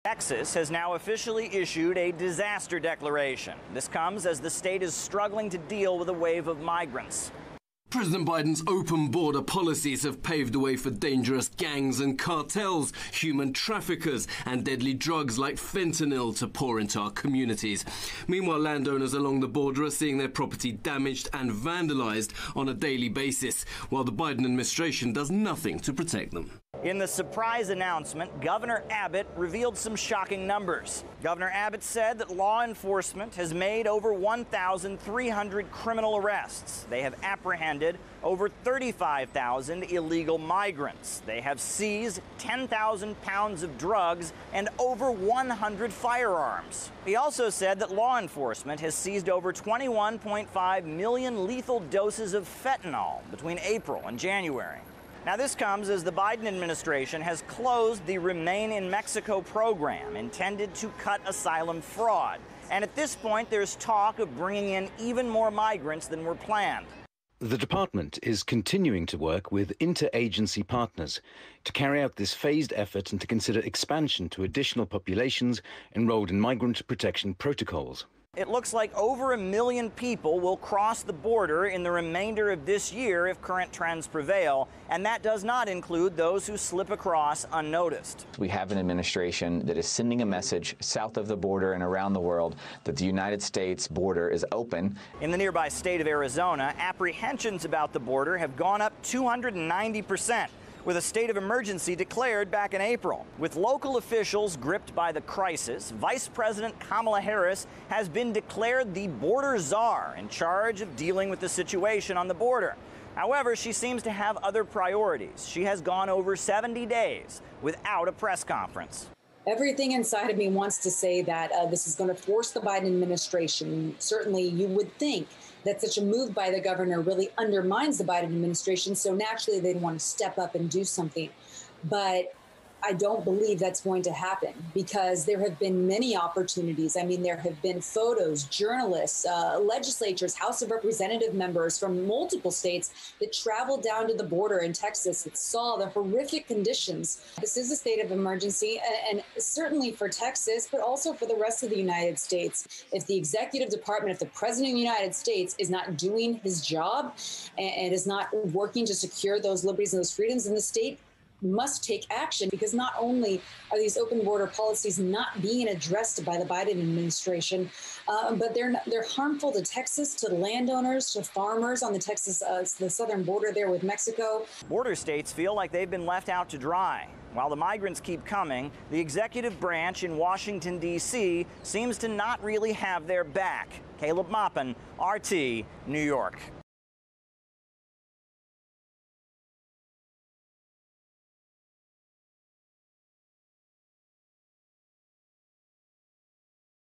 Texas has now officially issued a disaster declaration. This comes as the state is struggling to deal with a wave of migrants. President Biden's open border policies have paved the way for dangerous gangs and cartels, human traffickers and deadly drugs like fentanyl to pour into our communities. Meanwhile, landowners along the border are seeing their property damaged and vandalized on a daily basis, while the Biden administration does nothing to protect them. In the surprise announcement, Governor Abbott revealed some shocking numbers. Governor Abbott said that law enforcement has made over 1,300 criminal arrests. They have apprehended over 35,000 illegal migrants. They have seized 10,000 pounds of drugs and over 100 firearms. He also said that law enforcement has seized over 21.5 million lethal doses of fentanyl between April and January. Now, this comes as the Biden administration has closed the Remain in Mexico program intended to cut asylum fraud. And at this point, there's talk of bringing in even more migrants than were planned. The department is continuing to work with interagency partners to carry out this phased effort and to consider expansion to additional populations enrolled in migrant protection protocols. It looks like over 1 million people will cross the border in the remainder of this year if current trends prevail, and that does not include those who slip across unnoticed. We have an administration that is sending a message south of the border and around the world that the United States border is open. In the nearby state of Arizona, apprehensions about the border have gone up 290%. With a state of emergency declared back in April. With local officials gripped by the crisis, Vice President Kamala Harris has been declared the border czar in charge of dealing with the situation on the border. However, she seems to have other priorities. She has gone over 70 days without a press conference. Everything inside of me wants to say that this is going to force the Biden administration. Certainly, you would think that such a move by the governor really undermines the Biden administration. So naturally, they'd want to step up and do something. But I don't believe that's going to happen because there have been many opportunities. I mean, there have been photos, journalists, legislatures, House of Representative members from multiple states that traveled down to the border in Texas that saw the horrific conditions. This is a state of emergency, and certainly for Texas, but also for the rest of the United States. If the executive department, if the president of the United States is not doing his job and is not working to secure those liberties and those freedoms in the state, must take action, because not only are these open border policies not being addressed by the Biden administration, but they're harmful to Texas, to landowners, to farmers on the southern border there with Mexico. Border states feel like they've been left out to dry. While the migrants keep coming, the executive branch in Washington, D.C. seems to not really have their back. Caleb Maupin, RT, New York.